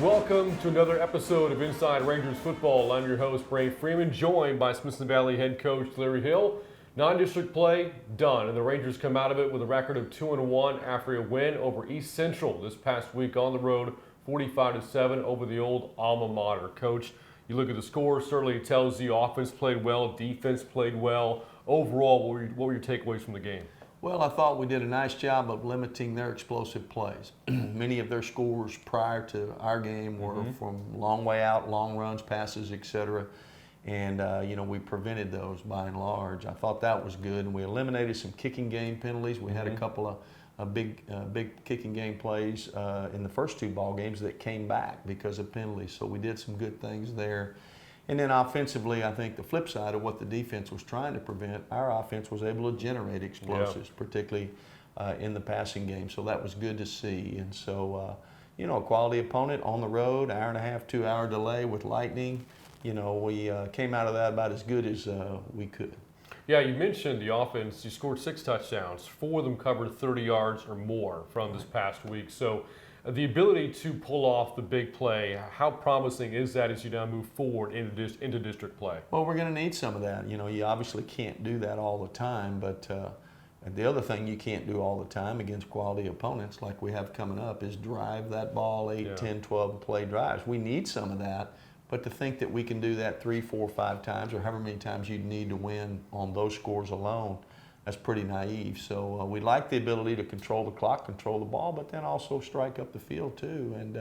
welcome to another episode of Inside Rangers Football. I'm your host, Bray Freeman, joined by Smithson Valley head coach Larry Hill. Non-district play done, and the Rangers come out of it with a record of 2-1 after a win over East Central this past week on the road, 45-7 over the old alma mater. Coach, you look at the score, certainly it tells you offense played well, defense played well. Overall, what were your takeaways from the game? Well, I thought we did a nice job of limiting their explosive plays. Many of their scores prior to our game were from long way out, long runs, passes, etc. And, we prevented those by and large. I thought that was good. And we eliminated some kicking game penalties. We had a couple of big kicking game plays in the first two ball games that came back because of penalties. So we did some good things there. And then offensively, I think the flip side of what the defense was trying to prevent, our offense was able to generate explosives, particularly in the passing game. So that was good to see. And so, a quality opponent on the road, hour and a half, 2 hour delay with lightning. We came out of that about as good as we could. Yeah, you mentioned the offense. You scored 6 touchdowns. 4 of them covered 30 yards or more from this past week. So the ability to pull off the big play, how promising is that as you now move forward into district play? Well, we're going to need some of that. You obviously can't do that all the time, but the other thing you can't do all the time against quality opponents like we have coming up is drive that ball 8, 10, 12 play drives. We need some of that, but to think that we can do that 3, 4, 5 times or however many times you'd need to win on those scores alone, that's pretty naive. So we like the ability to control the clock, control the ball, but then also strike up the field too. And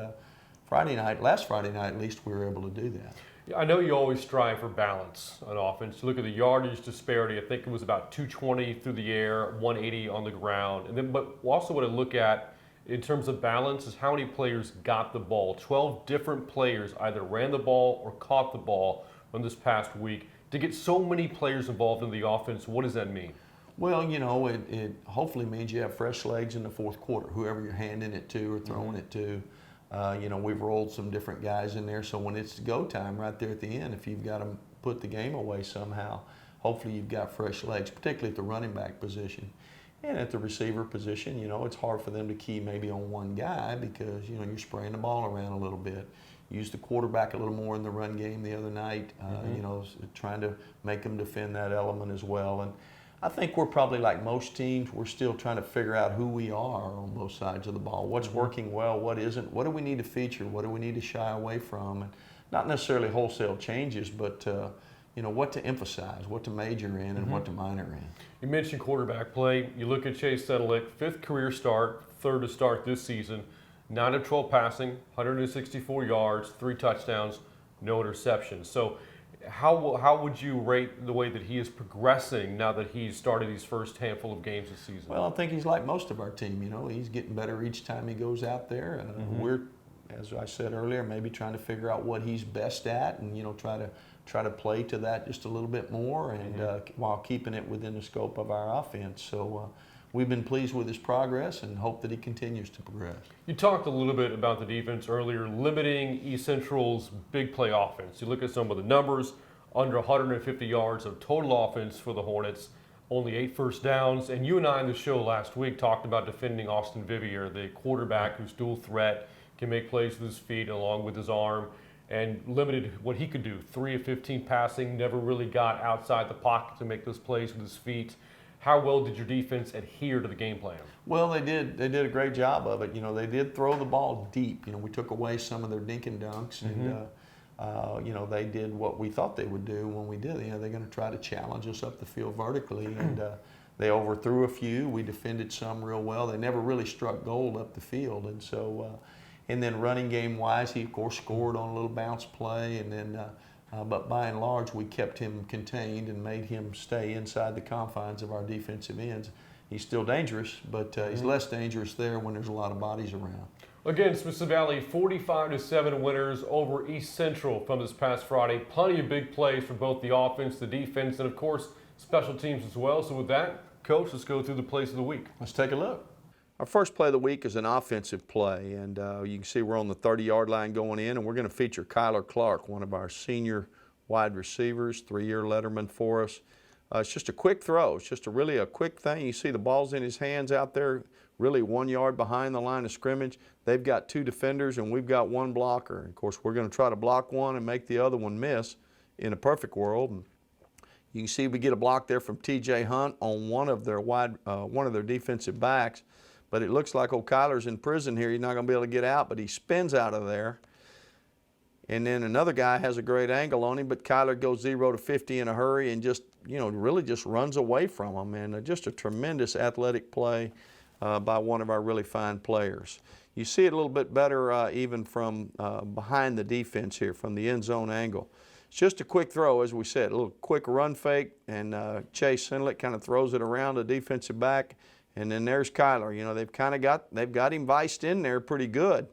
last Friday night at least, we were able to do that. Yeah, I know you always strive for balance on offense. You look at the yardage disparity. I think it was about 220 through the air, 180 on the ground. And then, but also what I look at in terms of balance is how many players got the ball. 12 different players either ran the ball or caught the ball from this past week. To get so many players involved in the offense, what does that mean? Well, it hopefully means you have fresh legs in the fourth quarter, whoever you're handing it to or throwing it to. We've rolled some different guys in there, so when it's go time right there at the end, if you've got to put the game away somehow, hopefully you've got fresh legs, particularly at the running back position. And at the receiver position, it's hard for them to key maybe on one guy because, you're spraying the ball around a little bit. Used the quarterback a little more in the run game the other night, trying to make them defend that element as well. And I think we're probably like most teams, we're still trying to figure out who we are on both sides of the ball. What's working well, what isn't, what do we need to feature, what do we need to shy away from, and not necessarily wholesale changes, but what to emphasize, what to major in, and what to minor in. You mentioned quarterback play. You look at Chase Sedelick, 5th career start, 3rd to start this season, 9 of 12 passing, 164 yards, 3 touchdowns, no interceptions. So how would you rate the way that he is progressing now that he's started these first handful of games this season? Well, I think he's like most of our team. He's getting better each time he goes out there. We're, as I said earlier, maybe trying to figure out what he's best at, and try to play to that just a little bit more, and while keeping it within the scope of our offense. So we've been pleased with his progress and hope that he continues to progress. You talked a little bit about the defense earlier, limiting East Central's big play offense. You look at some of the numbers, under 150 yards of total offense for the Hornets, only 8 first downs. And you and I in the show last week talked about defending Austin Vivier, the quarterback who's dual threat, can make plays with his feet along with his arm, and limited what he could do. 3 of 15 passing, never really got outside the pocket to make those plays with his feet. How well did your defense adhere to the game plan? Well, they did a great job of it. They did throw the ball deep. We took away some of their dink and dunks, and they did what we thought they would do when we did. They're going to try to challenge us up the field vertically, and they overthrew a few. We defended some real well. They never really struck gold up the field, and so. And then running game wise, he of course scored on a little bounce play, and then. But by and large, we kept him contained and made him stay inside the confines of our defensive ends. He's still dangerous, but he's less dangerous there when there's a lot of bodies around. Again, Smithson Valley 45-7 winners over East Central from this past Friday. Plenty of big plays for both the offense, the defense, and of course, special teams as well. So with that, Coach, let's go through the plays of the week. Let's take a look. Our first play of the week is an offensive play, and you can see we're on the 30-yard line going in, and we're going to feature Kyler Clark, one of our senior wide receivers, 3-year letterman for us. It's just a quick throw. It's just really a quick thing. You see the ball's in his hands out there, really 1 yard behind the line of scrimmage. They've got 2 defenders and we've got 1 blocker. Of course, we're going to try to block one and make the other one miss in a perfect world. And you can see we get a block there from T.J. Hunt on one of their defensive backs. But it looks like old Kyler's in prison here. He's not going to be able to get out, but he spins out of there. And then another guy has a great angle on him, but Kyler goes 0 to 50 in a hurry and just, really just runs away from him. And just a tremendous athletic play by one of our really fine players. You see it a little bit better even from behind the defense here, from the end zone angle. It's just a quick throw, as we said, a little quick run fake, and Chase Sinlett kind of throws it around the defensive back, and then there's Kyler. They've got him viced in there pretty good.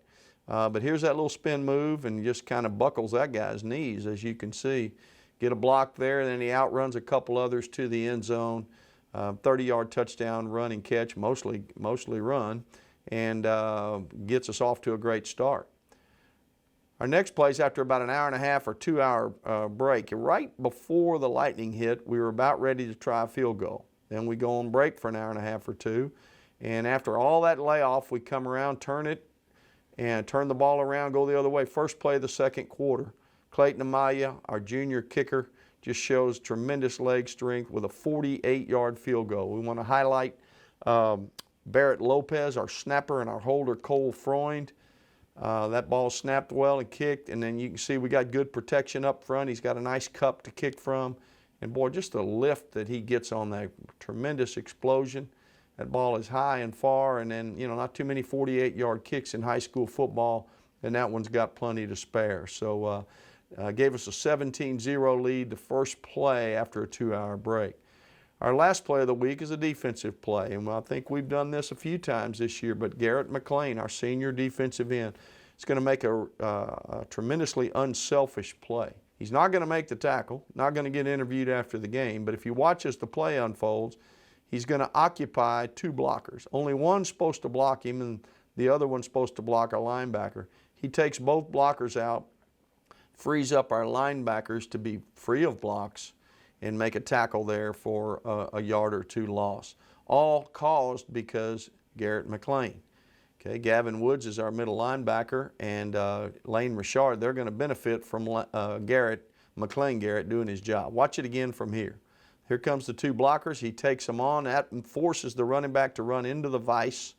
But here's that little spin move and just kind of buckles that guy's knees, as you can see. Get a block there, and then he outruns a couple others to the end zone. 30-yard touchdown run and catch, mostly run, and gets us off to a great start. Our next play is after about an hour and a half or 2 hour break. Right before the lightning hit, we were about ready to try a field goal. Then we go on break for an hour and a half or 2. And after all that layoff, we come around, turn the ball around, go the other way. First play of the second quarter. Clayton Amaya, our junior kicker, just shows tremendous leg strength with a 48-yard field goal. We want to highlight Barrett Lopez, our snapper, and our holder, Cole Freund. That ball snapped well and kicked, and then you can see we got good protection up front. He's got a nice cup to kick from. And boy, just the lift that he gets on that tremendous explosion. That ball is high and far, and then, not too many 48-yard kicks in high school football, and that one's got plenty to spare. So gave us a 17-0 lead the first play after a 2 hour break. Our last play of the week is a defensive play, and I think we've done this a few times this year, but Garrett McLean, our senior defensive end, is going to make a tremendously unselfish play. He's not going to make the tackle, not going to get interviewed after the game, but if you watch as the play unfolds, he's going to occupy 2 blockers. Only one's supposed to block him, and the other one's supposed to block our linebacker. He takes both blockers out, frees up our linebackers to be free of blocks, and make a tackle there for a yard or 2 loss. All caused because Garrett McLean. Okay, Gavin Woods is our middle linebacker, and Lane Richard, they're going to benefit from McLean Garrett doing his job. Watch it again from here. Here comes the 2 blockers. He takes them on and forces the running back to run into the vise.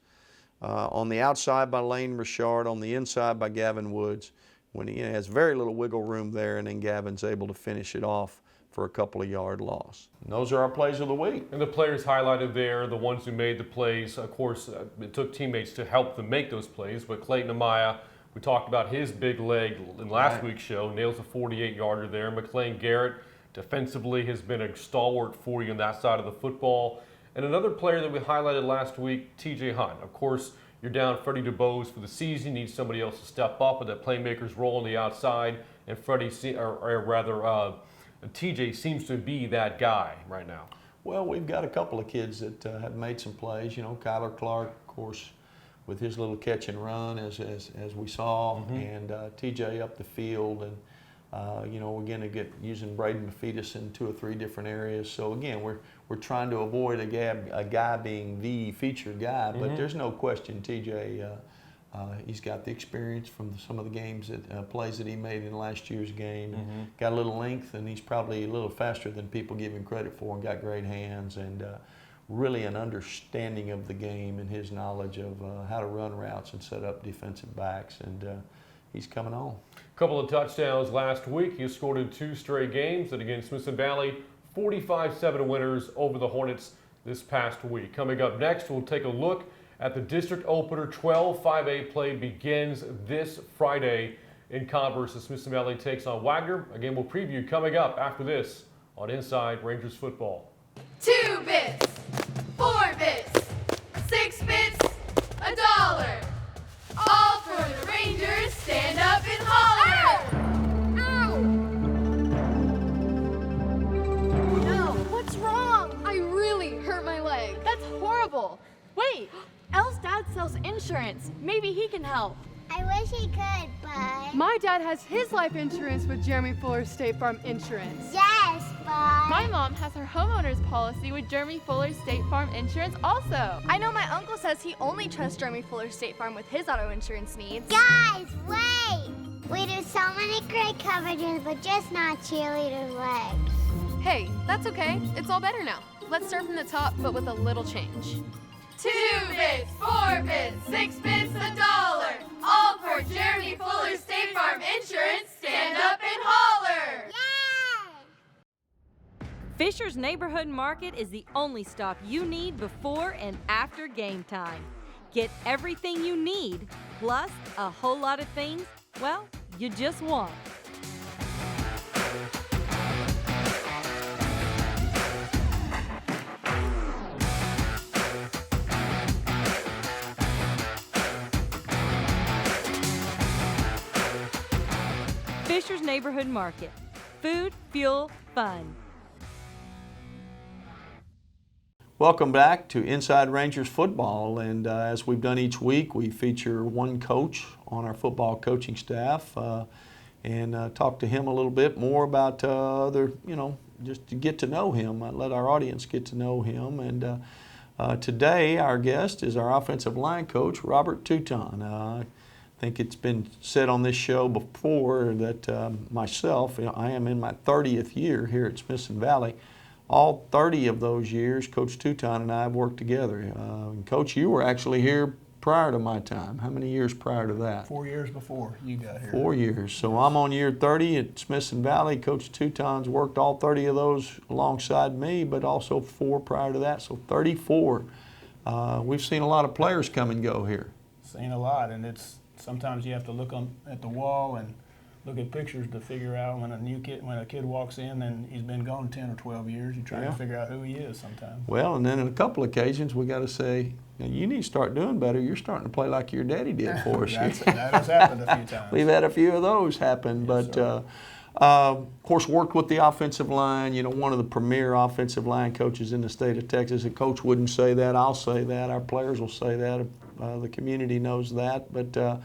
On the outside by Lane Richard, on the inside by Gavin Woods. When he has very little wiggle room there, and then Gavin's able to finish it off for a couple of yard loss. And those are our plays of the week. And the players highlighted there, the ones who made the plays, of course, it took teammates to help them make those plays, but Clayton Amaya, we talked about his big leg in last week's show, nails a 48-yarder there. McLean Garrett, defensively, has been a stalwart for you on that side of the football. And another player that we highlighted last week, T.J. Hunt. Of course, you're down Freddie DuBose for the season. You need somebody else to step up with that playmaker's role on the outside. And TJ seems to be that guy right now. Well, we've got a couple of kids that have made some plays. Kyler Clark, of course, with his little catch and run, as we saw, and TJ up the field, and we're going to get using Braden Mafetis in 2 or 3 different areas. So again, we're trying to avoid a guy being the featured guy, but there's no question TJ. He's got the experience from some of the games plays that he made in last year's game. Got a little length, and he's probably a little faster than people give him credit for, and got great hands, and really an understanding of the game and his knowledge of how to run routes and set up defensive backs, and he's coming on. A couple of touchdowns last week. He scored in 2 straight games, and against Smithson Valley, 45-7 winners over the Hornets this past week. Coming up next, we'll take a look at the district opener. 12-5A play begins this Friday in Converse as Smithson Valley takes on Wagner. Again, we'll preview coming up after this on Inside Rangers Football. 2 bits, 4 bits, 6 bits, $1. All for the Rangers. Stand up and holler! Ow! No, what's wrong? I really hurt my leg. That's horrible. Wait, Elle's dad sells insurance. Maybe he can help. I wish he could, but... My dad has his life insurance with Jeremy Fuller State Farm Insurance. Yes, but... My mom has her homeowner's policy with Jeremy Fuller State Farm Insurance also. I know my uncle says he only trusts Jeremy Fuller State Farm with his auto insurance needs. Guys, wait! We do so many great coverages, but just not cheerleader legs. Hey, that's okay. It's all better now. Let's start from the top, but with a little change. 2 bits, 4 bits, 6 bits, $1. All for Jeremy Fuller State Farm Insurance. Stand up and holler! Yay! Fisher's Neighborhood Market is the only stop you need before and after game time. Get everything you need, plus a whole lot of things, well, you just want. Fisher's Neighborhood Market. Food, fuel, fun. Welcome back to Inside Rangers Football, and as we've done each week, we feature one coach on our football coaching staff and talk to him a little bit more about just to get to know him, let our audience get to know him. And today, our guest is our offensive line coach, Robert Touton. I think it's been said on this show before that myself, I am in my 30th year here at Smithson Valley. All 30 of those years, Coach Touton and I have worked together. Coach, you were actually here prior to my time. How many years prior to that? 4 years before you got here. 4 years. So I'm on year 30 at Smithson Valley. Coach Touton's worked all 30 of those alongside me, but also 4 prior to that, so 34. We've seen a lot of players come and go here. Seen a lot, and sometimes you have to look at the wall and look at pictures to figure out when a kid walks in and he's been gone 10 or 12 years. You're trying to figure out who he is sometimes. Well, and then in a couple occasions we got to say, you need to start doing better. You're starting to play like your daddy did for us. That has happened a few times. We've had a few of those happen, but of course worked with the offensive line. One of the premier offensive line coaches in the state of Texas. A coach wouldn't say that. I'll say that. Our players will say that. The community knows that. But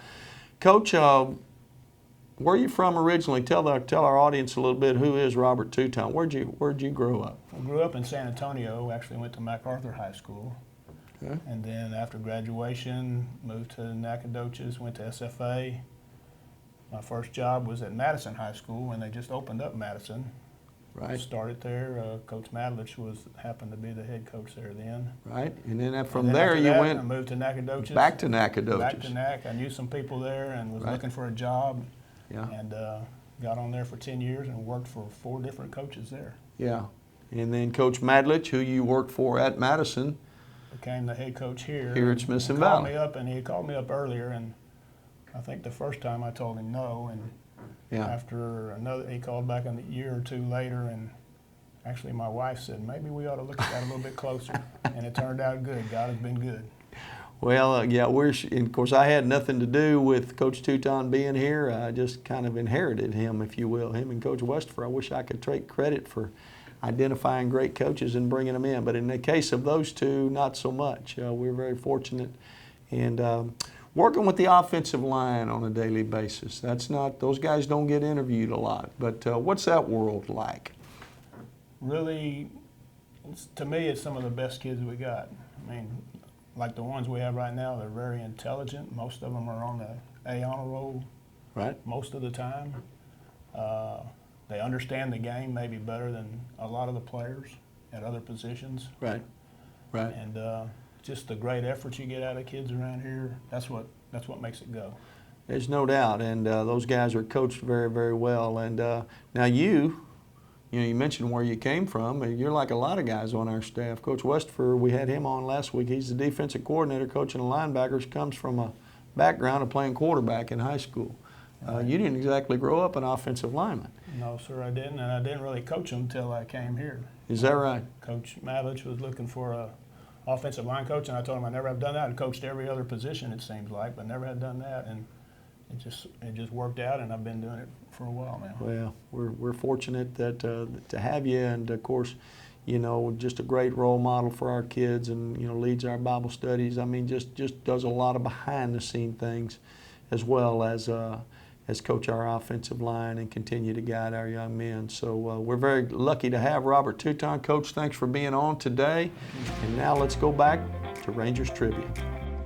Coach, where are you from originally? Tell our audience a little bit. Who is Robert Touton? Where'd you grow up? I grew up in San Antonio. Actually went to MacArthur High School. Okay. And then after graduation, moved to Nacogdoches, went to SFA. My first job was at Madison High School when they just opened up Madison. Right. Started there. Coach Madlich happened to be the head coach there then. Right. And then After you that, went I moved to Nacogdoches. back to Nacogdoches. Back to Nac. I knew some people there and was looking for a job. Yeah. And got on there for 10 years and worked for 4 different coaches there. Yeah. And then Coach Madlich, who you worked for at Madison, became the head coach here. Here at Smithson He called Valley. me up, and he had called me up earlier, and I think the first time I told him no, and after he called back a year or 2 later, and actually my wife said, maybe we ought to look at that a little bit closer, and it turned out good. God has been good. Well, of course, I had nothing to do with Coach Touton being here. I just kind of inherited him, if you will, him and Coach Westphal. I wish I could take credit for identifying great coaches and bringing them in. But in the case of those two, not so much. We're very fortunate. And working with the offensive line on a daily basis, those guys don't get interviewed a lot. But what's that world like? Really, to me, it's some of the best kids we got. I mean, like the ones we have right now, they're very intelligent. Most of them are on the A honor roll most of the time. They understand the game maybe better than a lot of the players at other positions. Right. And just the great effort you get out of kids around here, that's what makes it go. There's no doubt, and those guys are coached very, very well. And now you mentioned where you came from. You're like a lot of guys on our staff. Coach Westphal, we had him on last week. He's the defensive coordinator coaching the linebackers, comes from a background of playing quarterback in high school. You didn't exactly grow up an offensive lineman. No, sir, I didn't, and I didn't really coach them until I came here. Is that right? Coach Madlich was looking for a offensive line coach, and I told him I never have done that. I coached every other position, it seems like, but never had done that, and it just worked out, and I've been doing it for a while now. Well, we're fortunate that to have you, and of course, just a great role model for our kids, and leads our Bible studies. I mean, just does a lot of behind the scene things. as well as coach our offensive line and continue to guide our young men. So we're very lucky to have Robert Touton. Coach, thanks for being on today. And now let's go back to Rangers Trivia.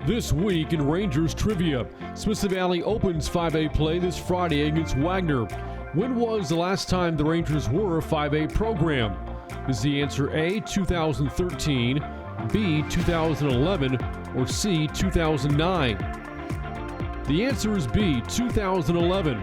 This week in Rangers Trivia, Smith Valley opens 5A play this Friday against Wagner. When was the last time the Rangers were a 5A program? Is the answer A, 2013, B, 2011, or C, 2009? The answer is B, 2011.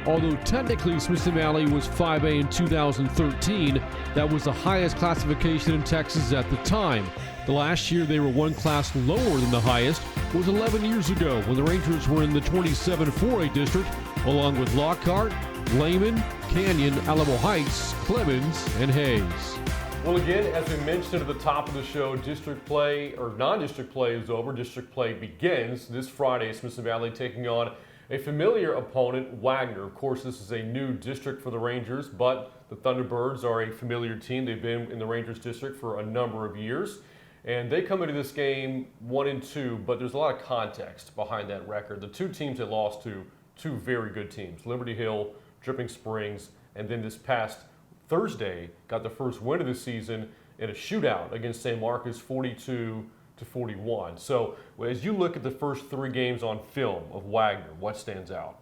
Although technically Smith Valley was 5A in 2013, that was the highest classification in Texas at the time. The last year they were one class lower than the highest was 11 years ago when the Rangers were in the 27 4A district, along with Lockhart, Lehman, Canyon, Alamo Heights, Clemens, and Hayes. Well, again, as we mentioned at the top of the show, district play or non-district play is over. District play begins this Friday. Smith Valley taking on a familiar opponent, Wagner. Of course, this is a new district for the Rangers, but the Thunderbirds are a familiar team. They've been in the Rangers district for a number of years. And they come into this game 1-2, but there's a lot of context behind that record. The two teams they lost to, two very good teams, Liberty Hill, Dripping Springs, and then this past Thursday got the first win of the season in a shootout against St. Marcus, 42-41. So as you look at the first three games on film of Wagner, what stands out?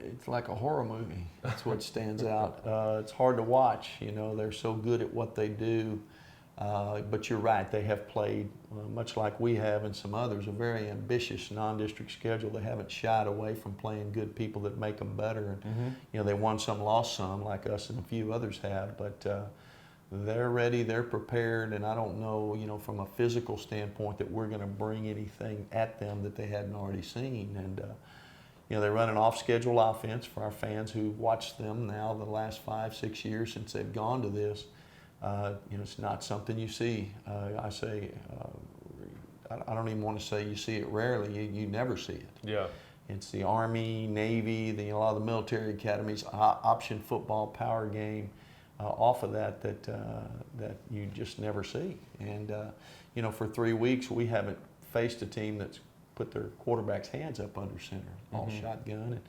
It's like a horror movie. That's what stands out. It's hard to watch. You know, they're so good at what they do. But you're right, they have played, much like we have and some others, a very ambitious non-district schedule. They haven't shied away from playing good people that make them better. And, you know, they won some, lost some, like us and a few others have. But they're ready, they're prepared, and I don't know, you know, from a physical standpoint that we're going to bring anything at them that they hadn't already seen. And, you know, they run an off-schedule offense for our fans who watched them now the last 5-6 years since they've gone to this. You know, it's not something you see. I say, I don't even want to say you see it rarely. You never see it. Yeah. It's the Army, Navy, a lot of the military academies, option football, power game, off of that you just never see. And you know, for 3 weeks we haven't faced a team that's put their quarterback's hands up under center, all shotgun. And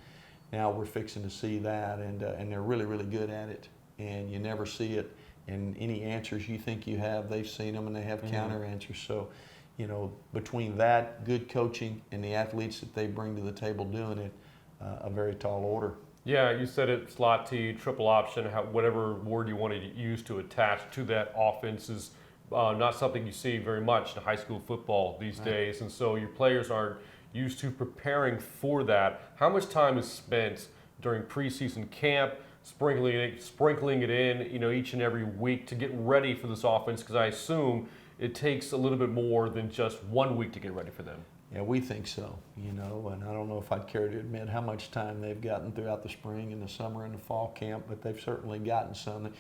now we're fixing to see that, and they're really, really good at it. And you never see it. And any answers you think you have, they've seen them and they have counter answers. So, you know, between that, good coaching, and the athletes that they bring to the table doing it, a very tall order. Yeah, you said it, slot T, triple option, whatever word you want to use to attach to that offense is not something you see very much in high school football these days. And so your players aren't used to preparing for that. How much time is spent during preseason camp, sprinkling it in, you know, each and every week to get ready for this offense? Because I assume it takes a little bit more than just 1 week to get ready for them. Yeah, we think so, you know, and I don't know if I'd care to admit how much time they've gotten throughout the spring and the summer and the fall camp, but they've certainly gotten some.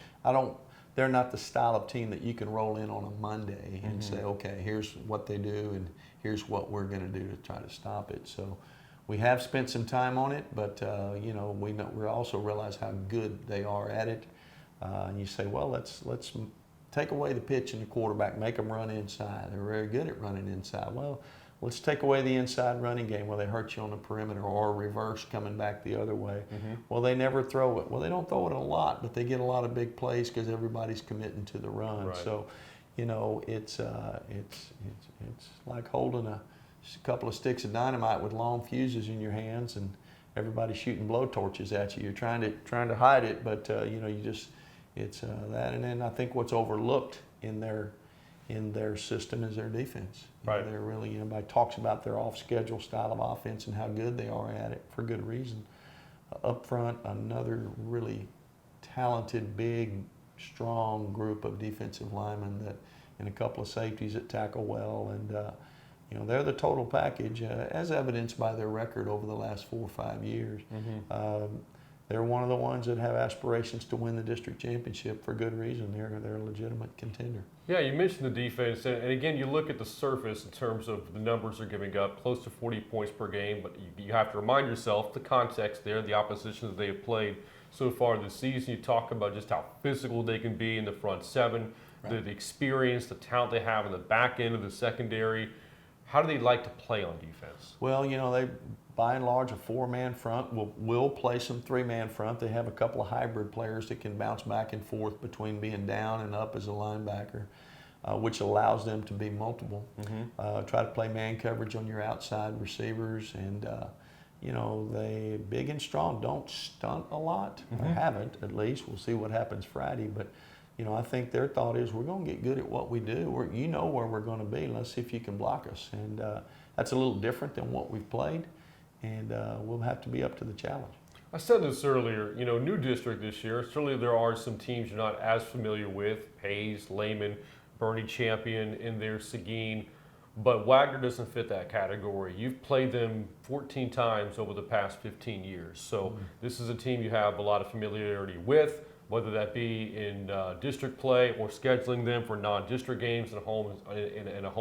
They're not the style of team that you can roll in on a Monday and say, okay, here's what they do and here's what we're going to do to try to stop it. So we have spent some time on it, but you know, we also realize how good they are at it. And you say, well, let's take away the pitch and the quarterback, make them run inside. They're very good at running inside. Well, let's take away the inside running game where they hurt you on the perimeter, or reverse coming back the other way. Well, they never throw it. Well, they don't throw it a lot, but they get a lot of big plays because everybody's committing to the run. Right. So, you know, it's like holding a couple of sticks of dynamite with long fuses in your hands, and everybody shooting blowtorches at you. You're trying to hide it, but you know, it's that. And then I think what's overlooked in their system is their defense. Right. They're really, you know, everybody talks about their off-schedule style of offense and how good they are at it for good reason. Up front, another really talented, big, strong group of defensive linemen and a couple of safeties that tackle well, and you know, they're the total package, as evidenced by their record over the last 4 or 5 years. They're one of the ones that have aspirations to win the district championship for good reason. They're a legitimate contender. Yeah, you mentioned the defense, and again, you look at the surface in terms of the numbers they're giving up, close to 40 points per game, but you have to remind yourself the context there, the opposition that they have played so far this season. You talk about just how physical they can be in the front seven, the experience, the talent they have in the back end of the secondary. How do they like to play on defense? Well, you know, by and large, a 4-man front. We'll play some 3-man front. They have a couple of hybrid players that can bounce back and forth between being down and up as a linebacker, which allows them to be multiple. Try to play man coverage on your outside receivers, and you know, they big and strong, don't stunt a lot, or haven't at least. We'll see what happens Friday, but you know, I think their thought is we're going to get good at what we do. You know where we're going to be. Let's see if you can block us. And that's a little different than what we've played, and we'll have to be up to the challenge. I said this earlier, you know, new district this year. Certainly there are some teams you're not as familiar with, Hayes, Lehman, Bernie Champion in there, Seguin, but Wagner doesn't fit that category. You've played them 14 times over the past 15 years. So this is a team you have a lot of familiarity with, whether that be in district play or scheduling them for non-district games in a home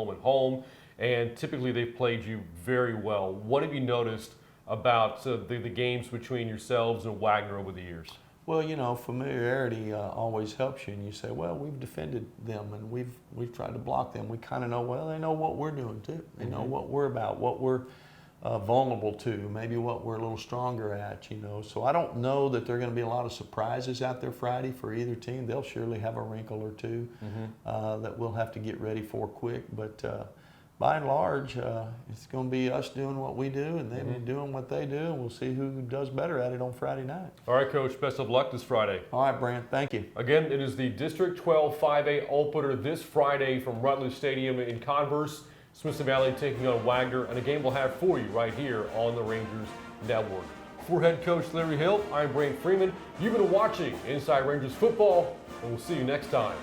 and home. And typically they've played you very well. What have you noticed about the games between yourselves and Wagner over the years? Well, you know, familiarity always helps you, and you say, well, we've defended them and we've tried to block them. We kind of know, well, they know what we're doing too. They know what we're about, what we're vulnerable to, maybe what we're a little stronger at, you know. So I don't know that there are going to be a lot of surprises out there Friday for either team. They'll surely have a wrinkle or two that we'll have to get ready for quick, but by and large, it's going to be us doing what we do and them doing what they do, and we'll see who does better at it on Friday night. All right, Coach, best of luck this Friday. All right, Brant, thank you. Again, it is the District 12 5A opener this Friday from Rutledge Stadium in Converse. Smithson Valley taking on Wagner, and a game we'll have for you right here on the Rangers Network. For head coach Larry Hill, I'm Brant Freeman. You've been watching Inside Rangers Football, and we'll see you next time.